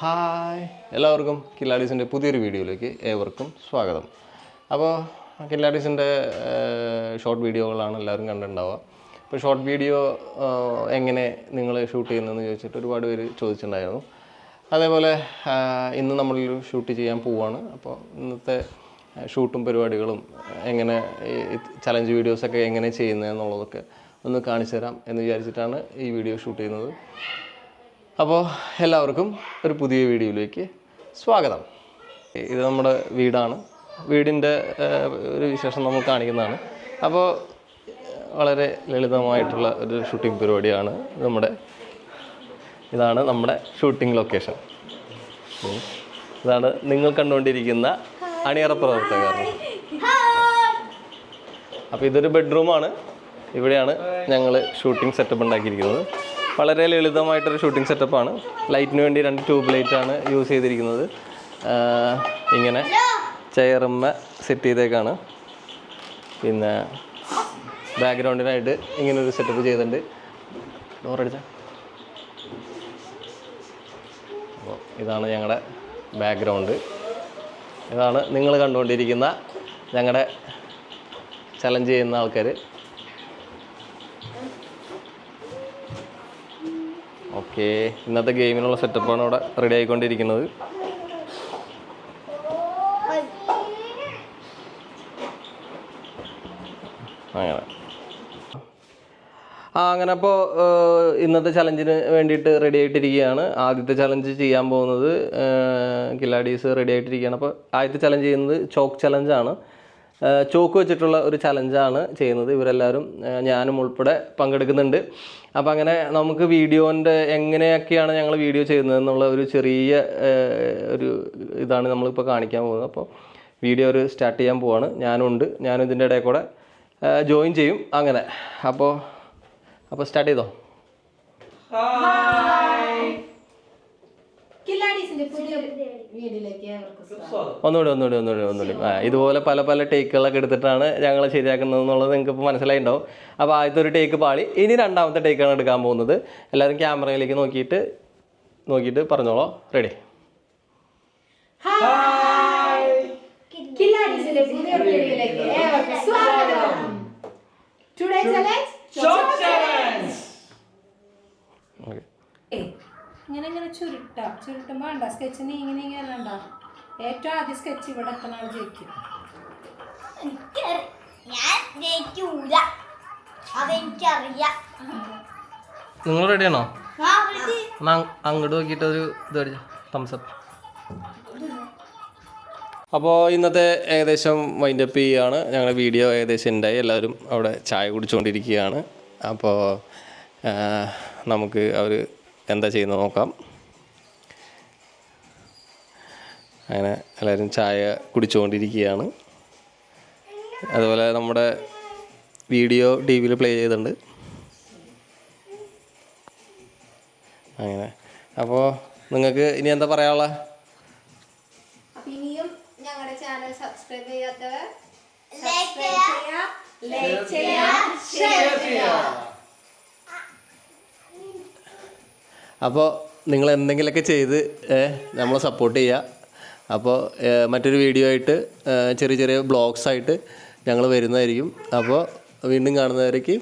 Hi എല്ലാവർക്കും കില്ലാഡീസിൻ്റെ പുതിയൊരു വീഡിയോയിലേക്ക് ഏവർക്കും സ്വാഗതം. അപ്പോൾ കില്ലാഡീസിൻ്റെ ഷോർട്ട് വീഡിയോകളാണ് എല്ലാവരും കണ്ടിട്ടുണ്ടാവുക. ഇപ്പോൾ ഷോർട്ട് വീഡിയോ എങ്ങനെ നിങ്ങൾ ഷൂട്ട് ചെയ്യുന്നതെന്ന് ചോദിച്ചിട്ട് ഒരുപാട് പേര് ചോദിച്ചിട്ടുണ്ടായിരുന്നു. അതേപോലെ ഇന്ന് നമ്മളൊരു ഷൂട്ട് ചെയ്യാൻ പോവുകയാണ്. അപ്പോൾ ഇന്നത്തെ ഷൂട്ടും പരിപാടികളും എങ്ങനെ ചലഞ്ച് വീഡിയോസൊക്കെ എങ്ങനെ ചെയ്യുന്നതെന്നുള്ളതൊക്കെ ഒന്ന് കാണിച്ചു തരാം എന്ന് വിചാരിച്ചിട്ടാണ് ഈ വീഡിയോ ഷൂട്ട് ചെയ്യുന്നത്. അപ്പോൾ എല്ലാവർക്കും ഒരു പുതിയ വീഡിയോയിലേക്ക് സ്വാഗതം. ഇത് നമ്മുടെ വീടാണ്. വീടിൻ്റെ ഒരു വിശേഷം നമ്മൾ കാണിക്കുന്നതാണ്. അപ്പോൾ വളരെ ലളിതമായിട്ടുള്ള ഒരു ഷൂട്ടിംഗ് പരിപാടിയാണ് ഇതാണ് നമ്മുടെ ഷൂട്ടിംഗ് ലൊക്കേഷൻ. ഇതാണ് നിങ്ങൾ കണ്ടുകൊണ്ടിരിക്കുന്ന അണിയറ പ്രവർത്തകർ. അപ്പോൾ ഇതൊരു ബെഡ്റൂമാണ്. ഇവിടെയാണ് ഞങ്ങൾ ഷൂട്ടിംഗ് സെറ്റപ്പ് ഉണ്ടാക്കിയിരിക്കുന്നത്. വളരെ ലളിതമായിട്ടൊരു ഷൂട്ടിംഗ് സെറ്റപ്പാണ്. ലൈറ്റിന് വേണ്ടി 2 ട്യൂബ് ലൈറ്റാണ് യൂസ് ചെയ്തിരിക്കുന്നത്. ഇങ്ങനെ ചെയറുമ്മ സെറ്റ് ചെയ്തേക്കാണ്. പിന്നെ ബാക്ക്ഗ്രൗണ്ടിനായിട്ട് ഇങ്ങനൊരു സെറ്റപ്പ് ചെയ്തിട്ടുണ്ട്. ഡോറടിച്ച അപ്പോൾ ഇതാണ് ഞങ്ങളുടെ ബാക്ക്ഗ്രൗണ്ട്. ഇതാണ് നിങ്ങൾ കണ്ടുകൊണ്ടിരിക്കുന്ന ഞങ്ങളുടെ ചലഞ്ച് ചെയ്യുന്ന ആൾക്കാർ. ഓക്കെ, ഇന്നത്തെ ഗെയിമിനുള്ള സെറ്റപ്പാണ് ഇവിടെ റെഡി ആയിക്കൊണ്ടിരിക്കുന്നത്. അങ്ങനെ അപ്പോൾ ഇന്നത്തെ ചലഞ്ചിന് വേണ്ടിയിട്ട് റെഡി ആയിട്ടിരിക്കുകയാണ്. ആദ്യത്തെ ചലഞ്ച് ചെയ്യാൻ പോകുന്നത് കില്ലാഡീസ് റെഡി ആയിട്ടിരിക്കുകയാണ്. അപ്പോൾ ആദ്യത്തെ ചലഞ്ച് ചെയ്യുന്നത് ചോക്ക് ചലഞ്ചാണ്. ചോക്ക് വെച്ചിട്ടുള്ള ഒരു ചലഞ്ചാണ് ചെയ്യുന്നത്. ഇവരെല്ലാവരും ഞാനും ഉൾപ്പെടെ പങ്കെടുക്കുന്നുണ്ട്. അപ്പോൾ അങ്ങനെ നമുക്ക് വീഡിയോൻ്റെ എങ്ങനെയൊക്കെയാണ് ഞങ്ങൾ വീഡിയോ ചെയ്യുന്നതെന്നുള്ള ഒരു ചെറിയ ഒരു ഇതാണ് നമ്മളിപ്പോൾ കാണിക്കാൻ പോകുന്നത്. അപ്പോൾ വീഡിയോ ഒരു സ്റ്റാർട്ട് ചെയ്യാൻ പോവാണ്. ഞാനും ഇതിൻ്റെ ഇടയിൽ കൂടെ ജോയിൻ ചെയ്യും. അങ്ങനെ അപ്പോൾ സ്റ്റാർട്ട് ചെയ്തോ. ഒന്നുകൂടി ഇതുപോലെ പല ടേക്കുകളൊക്കെ എടുത്തിട്ടാണ് ഞങ്ങൾ ശരിയാക്കുന്നത് എന്നുള്ളത് നിങ്ങൾക്ക് ഇപ്പോൾ മനസ്സിലായിട്ടുണ്ടാവും. അപ്പോൾ ആദ്യത്തെ ഒരു ടേക്ക് പാളി. ഇനി രണ്ടാമത്തെ ടേക്കാണ് എടുക്കാൻ പോകുന്നത്. എല്ലാവരും ക്യാമറയിലേക്ക് നോക്കിയിട്ട് പറഞ്ഞോളൂ. റെഡി? ഇങ്ങനെ ചുരുട്ടുമ്പോൾ വേണ്ട സ്കെച്ചിന് ഇങ്ങനെ വേണ്ട. ഏറ്റവും ആദ്യം സ്കെച്ച് ഇവിടെ എത്ര നാൾ ജയിക്കും. നിങ്ങൾ റെഡിയാണോ? അങ്ങോട്ട് നോക്കിയിട്ട് ഒരു ഇത് അടിച്ച തംസപ്പ്. അപ്പോൾ ഇന്നത്തെ ഏകദേശം വൈൻഡപ്പ് ചെയ്യുകയാണ്. ഞങ്ങളുടെ വീഡിയോ ഏകദേശം ഉണ്ടായി. എല്ലാവരും അവിടെ ചായ കുടിച്ചുകൊണ്ടിരിക്കുകയാണ്. അപ്പോൾ നമുക്ക് അവർ എന്താ ചെയ്യുന്നത് നോക്കാം. അങ്ങനെ എല്ലാവരും ചായ കുടിച്ചുകൊണ്ടിരിക്കുകയാണ്. അതുപോലെ നമ്മുടെ വീഡിയോ ടി വിയിൽ പ്ലേ ചെയ്തിട്ടുണ്ട്. അങ്ങനെ അപ്പോൾ നിങ്ങൾക്ക് ഇനി എന്താ പറയാനുള്ളത്? ഇനിയും ഞങ്ങളുടെ ചാനൽ സബ്സ്ക്രൈബ് ചെയ്യാത്തവർ ലൈക്ക് ചെയ്യുക, ഷെയർ ചെയ്യുക. അപ്പോൾ നിങ്ങൾ എന്തെങ്കിലുമൊക്കെ ചെയ്ത് നമ്മളെ സപ്പോർട്ട് ചെയ്യുക. അപ്പോൾ മറ്റൊരു വീഡിയോ ആയിട്ട് ചെറിയ ബ്ലോഗ്സായിട്ട് ഞങ്ങൾ വരുന്നതായിരിക്കും. അപ്പോൾ വീണ്ടും കാണുന്നവരേക്ക്